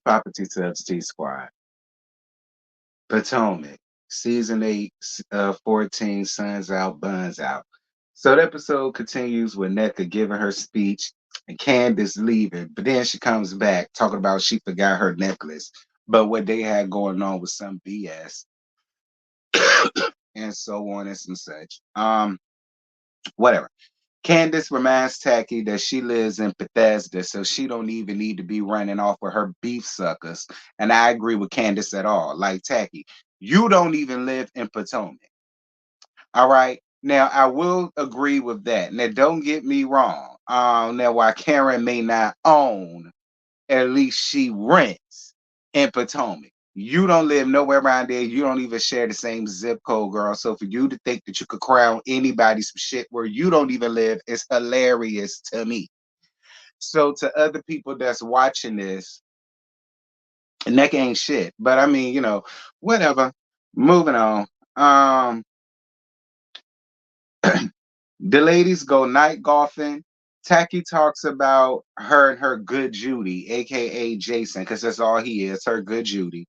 Property Subs T Squad. Potomac. Season 8, 14, Suns Out, Buns Out. So the episode continues with Nneka giving her speech and Candace leaving, but then she comes back talking about she forgot her necklace. But what they had going on was some BS and so on and some such. Whatever. Candace reminds Tacky that she lives in Bethesda, so she don't even need to be running off with her beef suckers. And I agree with Candace at all. Like Tacky, you don't even live in Potomac. All right. Now I will agree with that. Now don't get me wrong. Now while Karen may not own, at least she rents in Potomac. You don't live nowhere around there. You don't even share the same zip code, girl. So for you to think that you could crown anybody some shit where you don't even live is hilarious to me. So to other people that's watching this, and that ain't shit. But I mean, whatever. Moving on. The ladies go night golfing. Tacky talks about her and her good Judy, aka Jason, because that's all he is, her good Judy.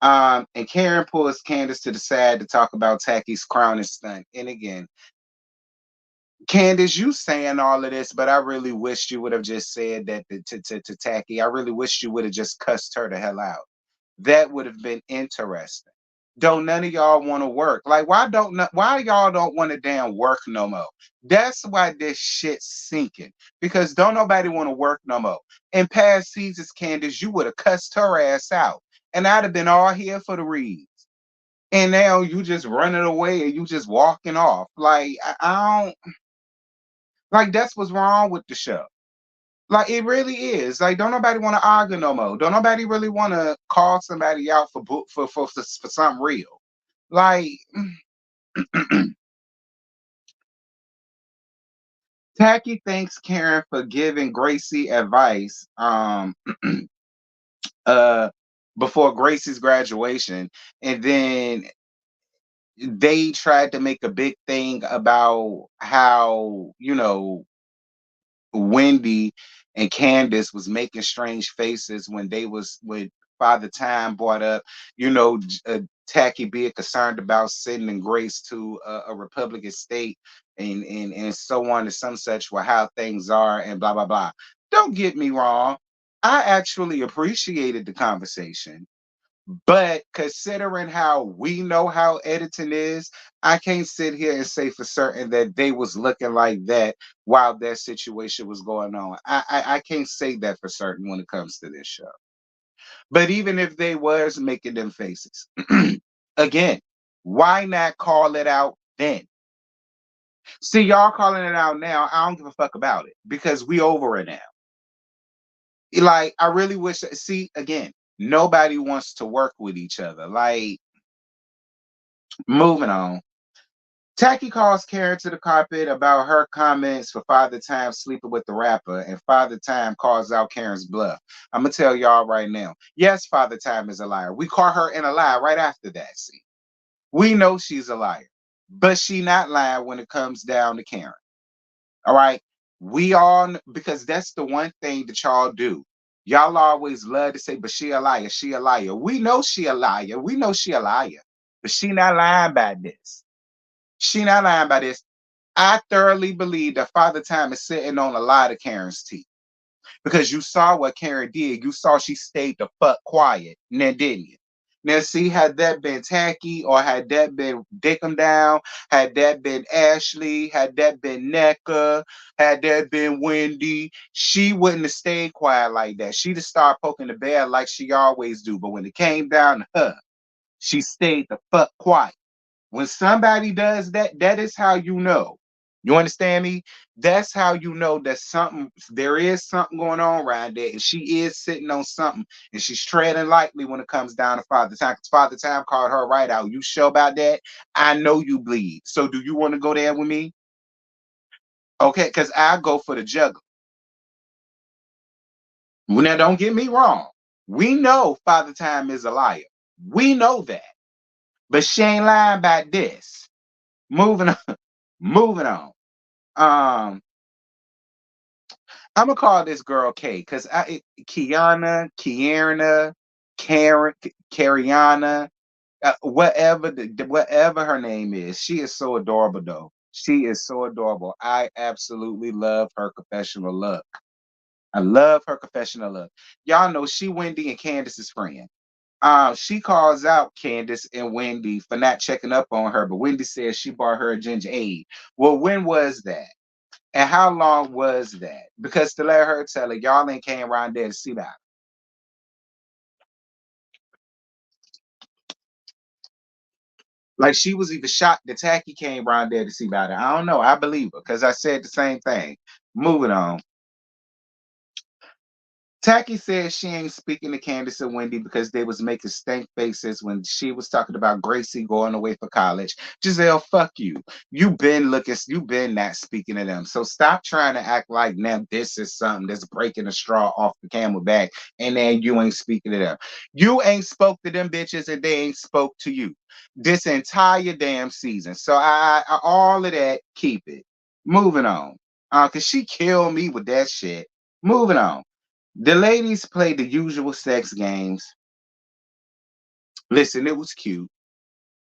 And Karen pulls Candace to the side to talk about Tacky's crown and stunt. And again, Candace, you saying all of this, but I really wished you would have just said that to Tacky. I really wish you would have just cussed her the hell out. That would have been interesting. Don't none of y'all want to work? Like, why y'all don't want to damn work no more? That's why this shit's sinking. Because don't nobody want to work no more. In past seasons, Candace, you would have cussed her ass out. And I'd have been all here for the reads. And now you just running away and you just walking off. Like, I don't like that's what's wrong with the show. Like it really is. Like, don't nobody want to argue no more. Don't nobody really want to call somebody out for something real. Like Tacky thanks Karen for giving Gracie advice uh before Gracie's graduation, and then they tried to make a big thing about how Wendy and Candace was making strange faces when they was with Father Time brought up, Tacky being concerned about sending Grace to a Republican state and so on and some such with how things are and blah blah blah. Don't get me wrong. I actually appreciated the conversation. But considering how we know how editing is, I can't sit here and say for certain that they was looking like that while that situation was going on. I can't say that for certain when it comes to this show. But even if they was making them faces, again, why not call it out then? See, y'all calling it out now. I don't give a fuck about it because we over it now. Like, I really wish. See, again, nobody wants to work with each other. Like, moving on. Tacky calls Karen to the carpet about her comments for Father Time sleeping with the rapper, and Father Time calls out Karen's bluff. I'm gonna tell y'all right now. Yes, Father Time is a liar. We call her in a lie right after that. See, we know she's a liar, but she not lying when it comes down to Karen. All right, we all because that's the one thing that y'all do. Y'all always love to say, "But she a liar. She a liar." We know she a liar. We know she a liar, but she not lying about this. She not lying about this. I thoroughly believe that Father Time is sitting on a lot of Karen's teeth because you saw what Karen did. You saw she stayed the fuck quiet, now didn't you? Now, see, had that been Tacky or had that been Dickum Down, had that been Ashley, had that been Nneka, had that been Wendy, she wouldn't have stayed quiet like that. She'd have started poking the bear like she always do. But when it came down to her, she stayed the fuck quiet. When somebody does that, that is how you know. You understand me? That's how you know that there is something going on around there, and she is sitting on something, and she's treading lightly when it comes down to Father Time. 'Cause Father Time called her right out. You sure about that? I know you bleed. So do you want to go there with me? Okay, because I go for the juggler. Well, now don't get me wrong. We know Father Time is a liar. We know that. But she ain't lying about this. Moving on. Moving on. Um, I'm gonna call this girl K because Kiana, Kierna, Karen, Cariana, whatever her name is, she is so adorable though. She is so adorable. I absolutely love her professional look. I love her professional look. Y'all know she Wendy and Candace's friend. She calls out Candace and Wendy for not checking up on her, but Wendy says she bought her a ginger ale. Well, when was that? And how long was that? Because to let her tell it, y'all ain't came around there to see that. Like she was either shocked that Tacky came around there to see about it. I don't know. I believe her because I said the same thing. Moving on. Tacky says she ain't speaking to Candace and Wendy because they was making stank faces when she was talking about Gracie going away for college. Giselle, fuck you. You been not speaking to them. So stop trying to act like now this is something that's breaking the straw off the camel back and then you ain't speaking to them. You ain't spoke to them bitches and they ain't spoke to you this entire damn season. So all of that, keep it. Moving on. Cause she killed me with that shit. Moving on. The ladies played the usual sex games. Listen, it was cute.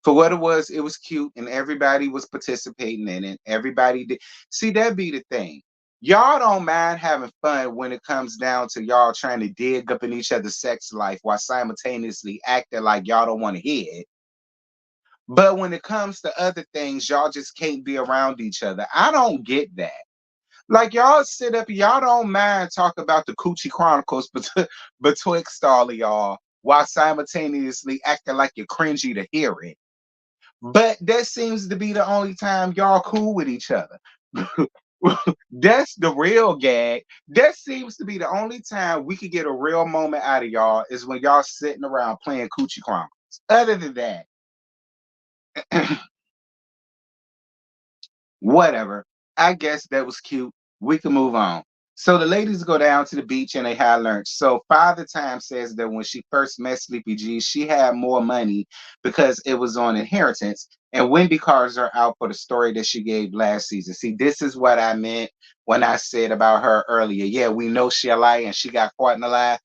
For what it was cute, and everybody was participating in it. Everybody did. See, that be the thing. Y'all don't mind having fun when it comes down to y'all trying to dig up in each other's sex life while simultaneously acting like y'all don't want to hear it. But when it comes to other things, y'all just can't be around each other. I don't get that. Like y'all sit up, y'all don't mind talk about the Coochie Chronicles betwixt all of y'all while simultaneously acting like you're cringy to hear it. But that seems to be the only time y'all cool with each other. That's the real gag. That seems to be the only time we could get a real moment out of y'all is when y'all sitting around playing Coochie Chronicles. Other than that, whatever. I guess that was cute. We can move on. So the ladies go down to the beach and they had lunch. So Father Time says that when she first met Sleepy G, she had more money because it was on inheritance. And Wendy calls her out for the story that she gave last season. See, this is what I meant when I said about her earlier. Yeah, we know she a lie and she got caught in a lie.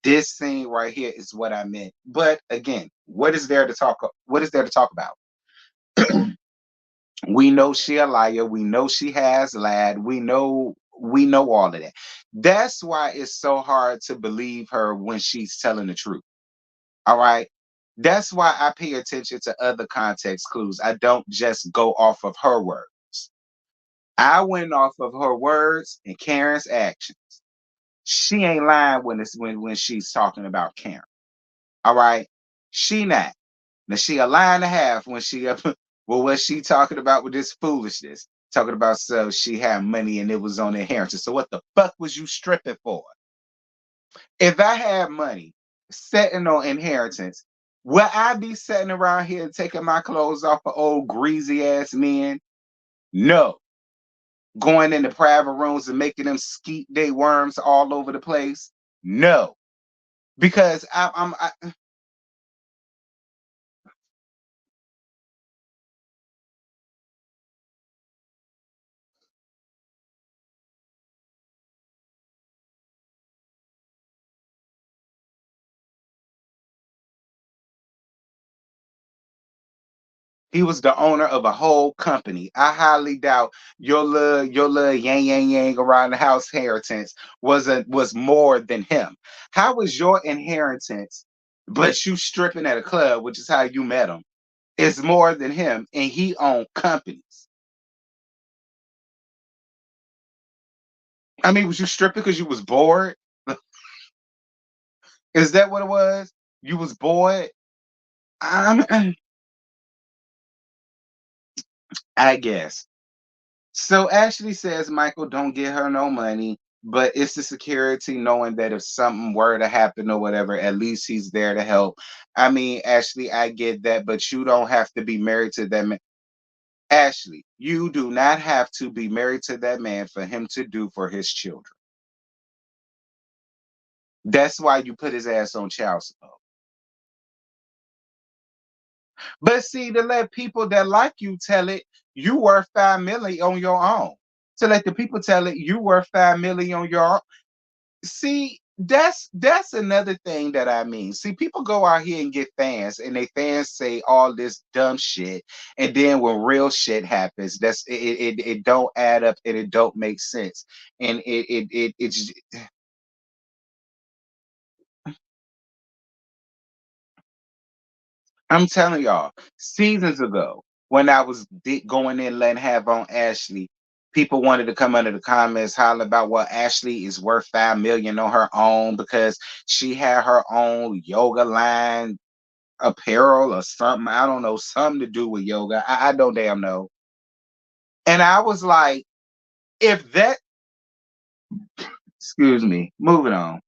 This scene right here is what I meant. But again, what is there to talk? What is there to talk about? We know she a liar. We know she has lied. We know all of that. That's why it's so hard to believe her when she's telling the truth. All right. That's why I pay attention to other context clues. I don't just go off of her words. I went off of her words and Karen's actions. She ain't lying when she's talking about Karen. All right. She not. Now she a lie and a half when she up. Well, what she talking about with this foolishness? Talking about so she had money and it was on inheritance. So what the fuck was you stripping for? If I had money sitting on inheritance, would I be sitting around here taking my clothes off of old greasy ass men? No. Going into private rooms and making them skeet day worms all over the place? No. Because he was the owner of a whole company. I highly doubt your little yang yang yang around the house inheritance was more than him. How was your inheritance, but you stripping at a club, which is how you met him, is more than him, and he owned companies. I mean, was you stripping because you was bored? Is that what it was? You was bored? I'm, I guess. So Ashley says Michael don't get her no money, but it's the security knowing that if something were to happen or whatever, at least he's there to help. I mean, Ashley, I get that, but you don't have to be married to that man. Ashley, you do not have to be married to that man for him to do for his children. That's why you put his ass on child support. But see, to let people that like you tell it, you worth 5 million on your own. to let the people tell it you worth 5 million on your. See, that's another thing that I mean. See, people go out here and get fans, and they fans say all this dumb shit, and then when real shit happens, it don't add up and it don't make sense, and it's. I'm telling y'all, seasons ago, when I was going in letting have on Ashley, people wanted to come under the comments holler about what Ashley is worth 5 million on her own because she had her own yoga line apparel or something. I don't know, something to do with yoga. I don't damn know. And I was like, if that, excuse me, moving on.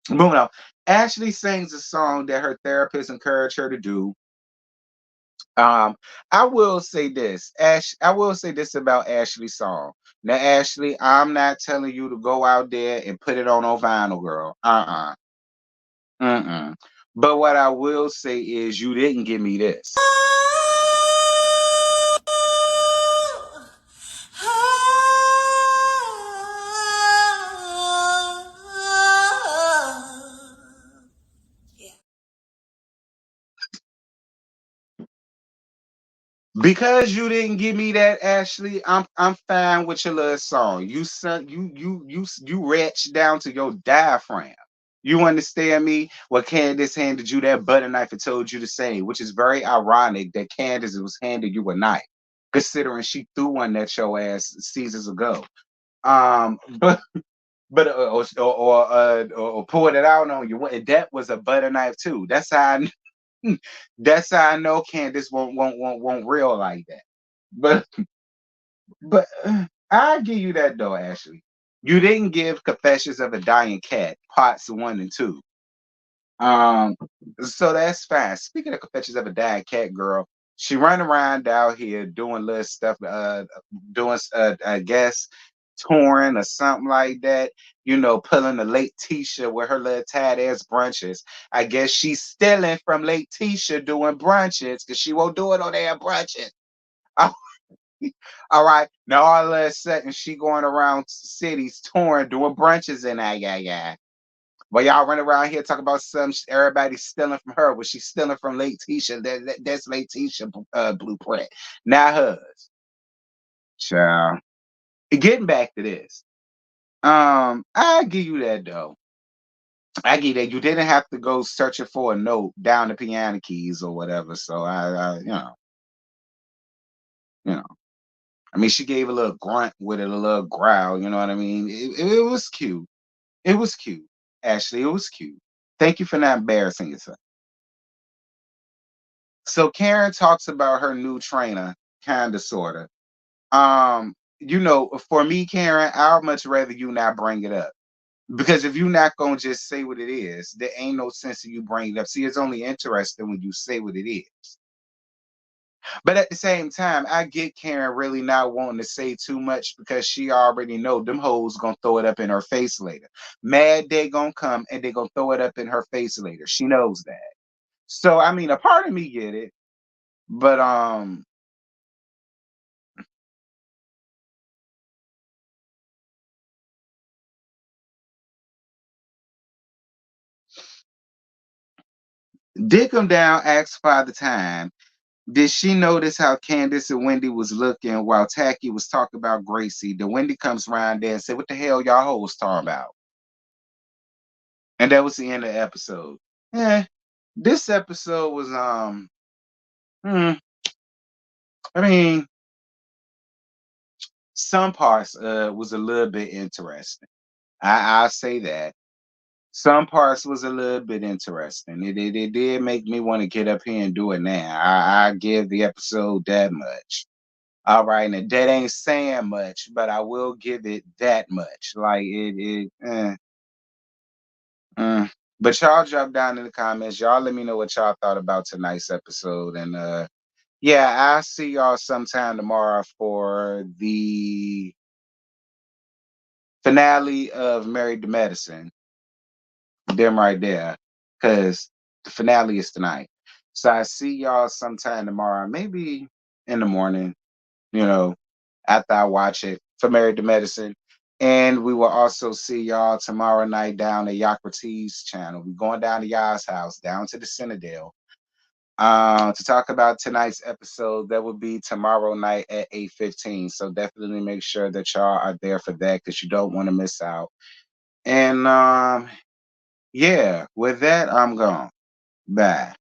Moving on. Ashley sings a song that her therapist encouraged her to do. I will say this, I will say this about Ashley's song. Now, Ashley, I'm not telling you to go out there and put it on vinyl, girl. Mm-mm. But what I will say is you didn't give me this. Because you didn't give me that, Ashley, I'm fine with your little song. You son, you retched down to your diaphragm. You understand me? Well, Candace handed you that butter knife and told you the same, which is very ironic that Candace was handing you a knife, considering she threw one at your ass seasons ago. But or pulled it out on you. That was a butter knife too. That's how I know Candace won't real like that. But I give you that though, Ashley. You didn't give Confessions of a Dying Cat parts 1 and 2. Um, so that's fine. Speaking of Confessions of a Dying Cat, girl, she run around out here doing little stuff, doing I guess touring or something like that. You know, pulling a late Tisha with her little tight ass brunches. I guess she's stealing from late Tisha doing brunches because she won't do it on their brunches. All right. Now all of a sudden she going around cities touring, doing brunches and yeah. Well, y'all run around here talking about some everybody stealing from her. Was she stealing from late Tisha? That's late Tisha blueprint, not hers. Child. Getting back to this. I give you that though. I give that you didn't have to go searching for a note down the piano keys or whatever. So you know. I mean, she gave a little grunt with it, a little growl. You know what I mean? It was cute. It was cute. Ashley, it was cute. Thank you for not embarrassing yourself. So Karen talks about her new trainer, kinda sorta. For me, Karen, I'd much rather you not bring it up. Because if you're not gonna just say what it is, there ain't no sense in you bringing it up. See, it's only interesting when you say what it is. But at the same time, I get Karen really not wanting to say too much because she already know them hoes gonna throw it up in her face later. Mad they gonna come and they gonna throw it up in her face later. She knows that. So I mean, a part of me get it, but Dick him down, asked Father Time. Did she notice how Candace and Wendy was looking while Tacky was talking about Gracie? The Wendy comes around there and said, "What the hell y'all hoes talking about?" And that was the end of the episode. Yeah, this episode was hmm, I mean, some parts was a little bit interesting. I'll say that. Some parts was a little bit interesting. It did make me want to get up here and do it now. I give the episode that much. All right, and that ain't saying much, but I will give it that much. Like but y'all drop down in the comments. Y'all let me know what y'all thought about tonight's episode. And yeah, I'll see y'all sometime tomorrow for the finale of Married to Medicine. Them right there. Cause the finale is tonight. So I see y'all sometime tomorrow, maybe in the morning, you know, after I watch it. for Married to Medicine. And we will also see y'all tomorrow night down at Yocrates channel. We're going down to y'all's house, down to the Citadel, to talk about tonight's episode. That will be tomorrow night at 8:15. So definitely make sure that y'all are there for that because you don't want to miss out. And yeah, with that, I'm gone. Bye.